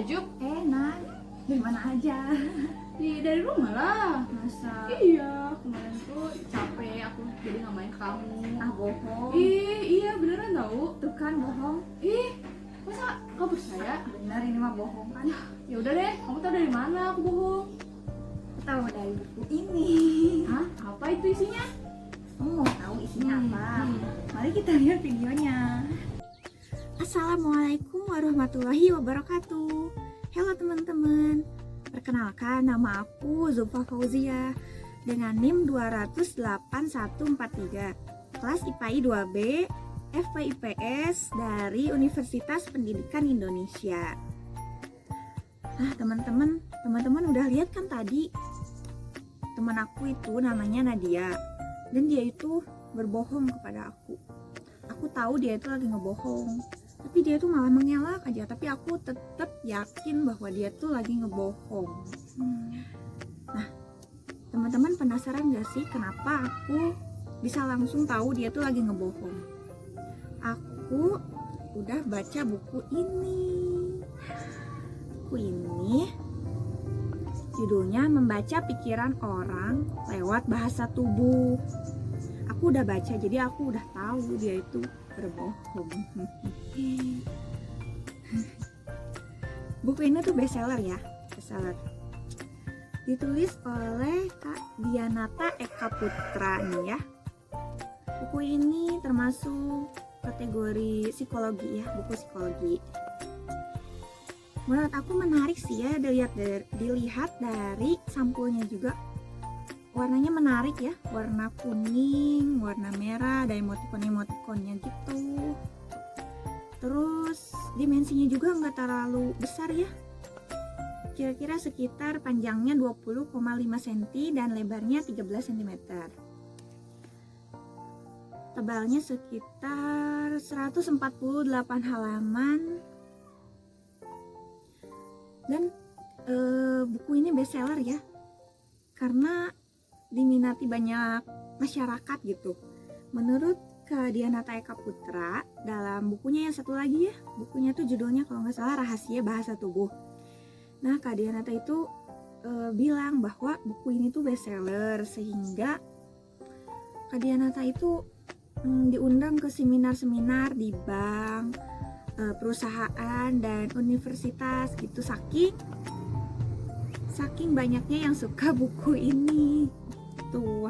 Juk? Enak. Dari mana aja? Dari rumah lah. Masa? Iya, kemarin tuh capek aku jadi nggak main ke kamu. Ah, bohong. Iya beneran tahu. Tuh kan bohong. Masa nggak percaya? Bener, ini mah bohong kan? Ya udah deh, kamu tahu dari mana aku bohong? Aku tahu dari buku ini. Hah? Apa itu isinya? Kamu mau tahu isinya apa? Mari kita lihat videonya. Assalamualaikum warahmatullahi wabarakatuh. Halo teman-teman. Perkenalkan, nama aku Zulfa Fauzia dengan NIM 208.143, kelas IPAI 2B, FPIPS dari Universitas Pendidikan Indonesia. Nah, teman-teman udah lihat kan tadi? Teman aku itu namanya Nadia, dan dia itu berbohong kepada aku. Aku tahu dia itu lagi ngebohong, tapi dia tuh malah mengelak aja. Tapi aku tetap yakin bahwa dia tuh lagi ngebohong. Nah, teman-teman penasaran gak sih kenapa aku bisa langsung tahu dia tuh lagi ngebohong? Aku udah baca buku ini. Buku ini judulnya Membaca Pikiran Orang Lewat Bahasa Tubuh. Aku udah baca, jadi aku udah tahu dia itu berbohong. Buku ini tuh bestseller ya, bestseller. Ditulis oleh Kak Dianata Eka Putra nih ya. Buku ini termasuk kategori psikologi ya, buku psikologi. Menurut aku menarik sih ya, dilihat dari sampulnya juga. Warnanya menarik ya, warna kuning, warna merah, ada emoticon-emoticonnya gitu. Terus dimensinya juga nggak terlalu besar ya, kira-kira sekitar panjangnya 20,5 cm dan lebarnya 13 cm. Tebalnya sekitar 148 halaman. Dan buku ini bestseller ya, karena diminati banyak masyarakat gitu. Menurut Kak Dianata Eka Putra, dalam bukunya yang satu lagi ya, bukunya tuh judulnya kalau nggak salah Rahasia Bahasa Tubuh. Nah, Kak Dianata itu bilang bahwa buku ini tuh bestseller, sehingga Kak Dianata itu diundang ke seminar-seminar di bank, perusahaan dan universitas gitu, saking banyaknya yang suka buku ini tuh.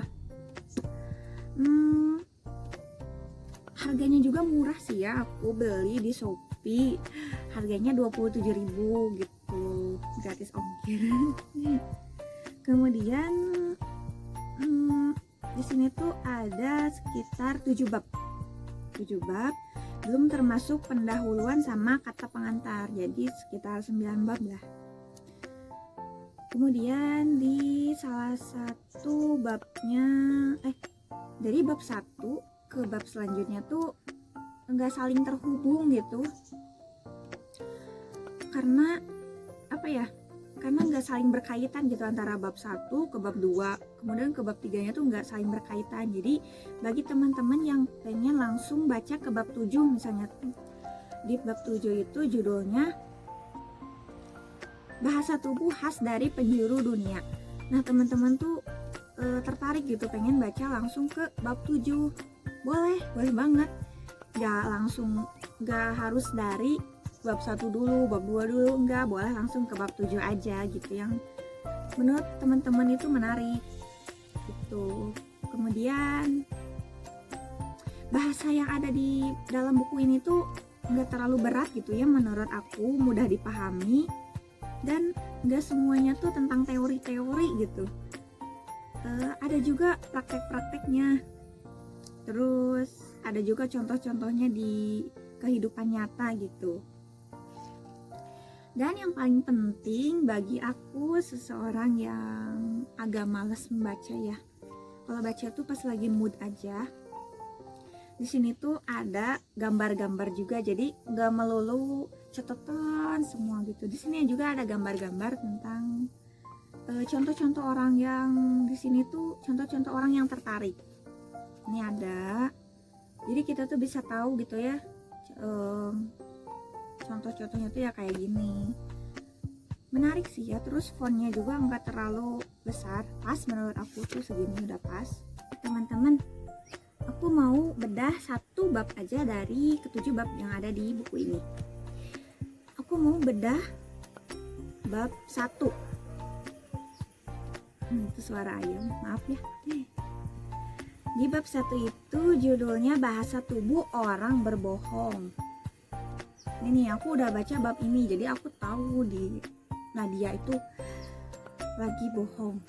Harganya juga murah sih ya, aku beli di Shopee harganya 27.000 gitu, gratis ongkir. Kemudian di sini tuh ada sekitar 7 bab, belum termasuk pendahuluan sama kata pengantar, jadi sekitar 9 bab lah. Kemudian di salah satu babnya, dari bab 1 ke bab selanjutnya tuh nggak saling terhubung gitu, karena apa ya, karena nggak saling berkaitan gitu antara bab 1 ke bab 2, kemudian ke bab 3 nya tuh nggak saling berkaitan. Jadi bagi teman-teman yang pengen langsung baca ke bab 7 misalnya, di bab 7 itu judulnya Bahasa Tubuh Khas dari Penjuru Dunia. Nah, teman-teman tuh tertarik gitu pengen baca langsung ke bab 7, boleh banget. Gak harus dari bab 1 dulu, bab 2 dulu, enggak, boleh langsung ke bab 7 aja gitu, yang menurut teman-teman itu menarik gitu. Kemudian bahasa yang ada di dalam buku ini tuh nggak terlalu berat gitu ya, menurut aku mudah dipahami, dan nggak semuanya tuh tentang teori-teori gitu. Ada juga praktek-prakteknya, terus ada juga contoh-contohnya di kehidupan nyata gitu. Dan yang paling penting bagi aku, seseorang yang agak males membaca ya, kalau baca tuh pas lagi mood aja. Di sini tuh ada gambar-gambar juga, jadi nggak melulu catatan semua gitu. Di sini juga ada gambar-gambar tentang contoh-contoh orang yang di sini tuh, contoh-contoh orang yang tertarik. Ini ada, jadi kita tuh bisa tahu gitu ya, contoh-contohnya tuh ya kayak gini. menarik sih ya. Terus fontnya juga nggak terlalu besar, pas menurut aku tuh segini udah pas. Teman-teman, aku mau bedah satu bab aja dari ketujuh bab yang ada di buku ini. Aku mau bedah bab 1. Itu suara ayam, maaf ya. Di bab 1 itu judulnya bahasa tubuh orang berbohong. Ini aku udah baca bab ini, jadi aku tahu di Nadia itu lagi bohong.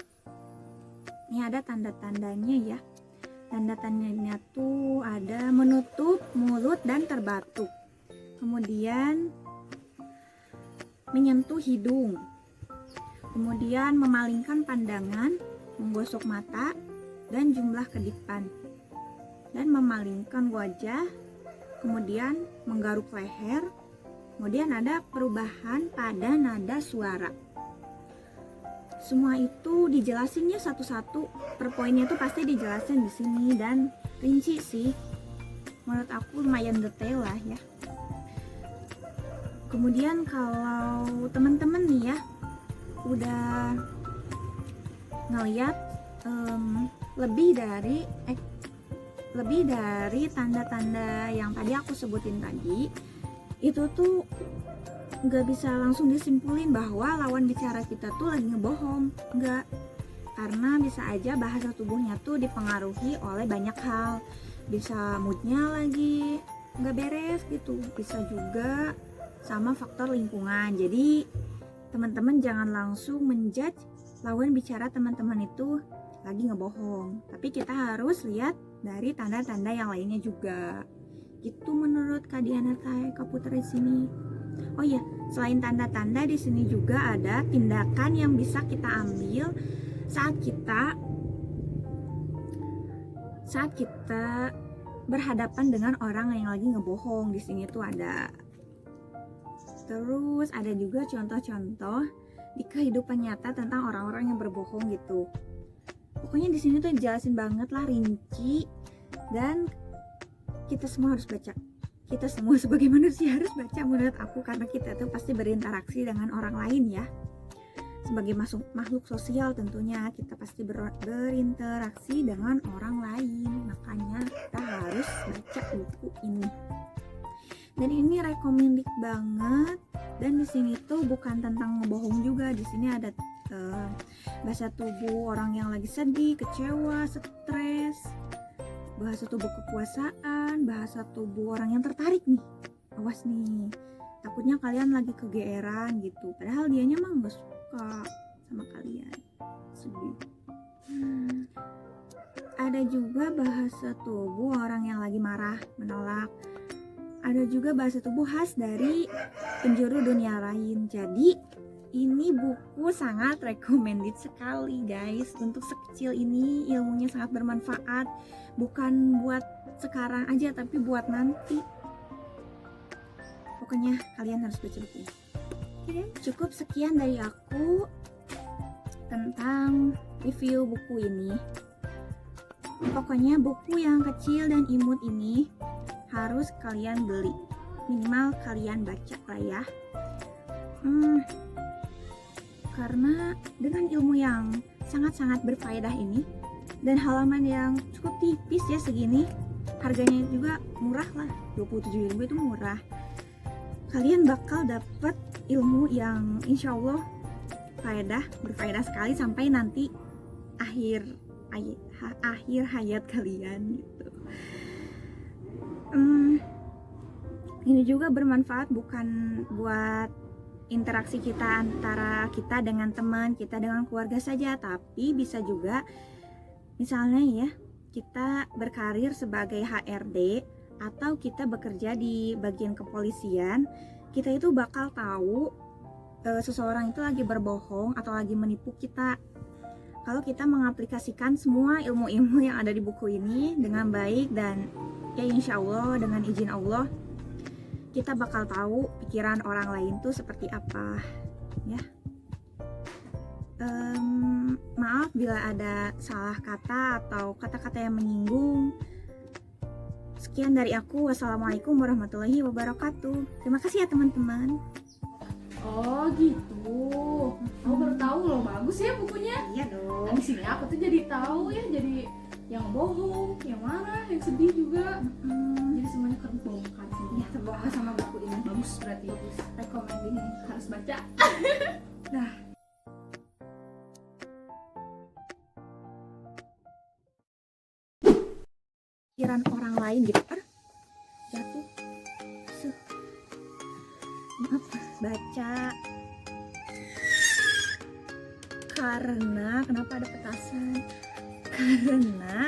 Ini ada tanda-tandanya ya. Tanda-tandanya tuh ada menutup mulut dan terbatuk. Kemudian menyentuh hidung. Kemudian memalingkan pandangan, menggosok mata dan jumlah kedipan. Dan memalingkan wajah, kemudian menggaruk leher. Kemudian ada perubahan pada nada suara. Semua itu dijelasinnya satu-satu, per poinnya tuh pasti dijelasin di sini dan rinci sih. Menurut aku lumayan detail lah ya. Kemudian kalau teman-teman nih ya udah ngeliat lebih dari tanda-tanda yang tadi aku sebutin tadi, itu tuh nggak bisa langsung disimpulin bahwa lawan bicara kita tuh lagi ngebohong, nggak. Karena bisa aja bahasa tubuhnya tuh dipengaruhi oleh banyak hal. Bisa moodnya lagi nggak beres gitu, bisa juga sama faktor lingkungan. Jadi teman-teman jangan langsung menjudge lawan bicara teman-teman itu lagi ngebohong, tapi kita harus lihat dari tanda-tanda yang lainnya juga. Gitu menurut Kak Diana Kak Putra di sini. Oh iya, selain tanda-tanda di sini juga ada tindakan yang bisa kita ambil saat kita berhadapan dengan orang yang lagi ngebohong. Di sini tuh ada. Terus ada juga contoh-contoh di kehidupan nyata tentang orang-orang yang berbohong gitu. Pokoknya di sini tuh dijelasin banget lah, rinci, dan kita semua harus baca. Kita semua sebagai manusia harus baca menurut aku, karena kita tuh pasti berinteraksi dengan orang lain ya. Sebagai makhluk sosial tentunya kita pasti berinteraksi dengan orang lain. Makanya kita harus baca buku ini. Dan ini recommended banget. Dan di sini tuh bukan tentang ngebohong juga. Di sini ada bahasa tubuh orang yang lagi sedih, kecewa, stres, bahasa tubuh kekuasaan, bahasa tubuh orang yang tertarik nih. Awas nih, takutnya kalian lagi kegeeran gitu. Padahal dianya mah nggak suka sama kalian, sedih. Ada juga bahasa tubuh orang yang lagi marah, menolak. Ada juga bahasa tubuh khas dari penjuru dunia lain. Jadi ini buku sangat recommended sekali guys. Untuk sekecil ini ilmunya sangat bermanfaat. Bukan buat sekarang aja, tapi buat nanti. Pokoknya kalian harus baca buku ini. Oke, cukup sekian dari aku tentang review buku ini. Pokoknya buku yang kecil dan imut ini harus kalian beli, minimal kalian baca lah ya. Karena dengan ilmu yang sangat-sangat berfaedah ini dan halaman yang cukup tipis ya segini, harganya juga murah lah, 27.000 itu murah. Kalian bakal dapat ilmu yang insya Allah berfaedah sekali sampai nanti akhir hayat kalian gitu. Ini juga bermanfaat bukan buat interaksi kita antara kita dengan teman, kita dengan keluarga saja, tapi bisa juga misalnya ya, kita berkarir sebagai HRD atau kita bekerja di bagian kepolisian, kita itu bakal tahu seseorang itu lagi berbohong atau lagi menipu kita. Kalau kita mengaplikasikan semua ilmu-ilmu yang ada di buku ini dengan baik, dan ya insya Allah dengan izin Allah kita bakal tahu pikiran orang lain tuh seperti apa ya. Maaf bila ada salah kata atau kata-kata yang menyinggung. Sekian dari aku. Wassalamualaikum warahmatullahi wabarakatuh. Terima kasih ya teman-teman. Oh gitu. Aku baru tahu loh, bagus ya bukunya. Iya Nah, dong. di sini aku tuh jadi tahu ya, jadi yang bohong, yang marah, yang sedih juga. Jadi semuanya terbongkar semua. Ya terbongkar sama buku ini. Bagus berarti. Recommending nih. Harus baca. Nah, pikiran orang lain gitu. Jatuh. Suh. Maaf, baca. Karena kenapa ada petasan? Karena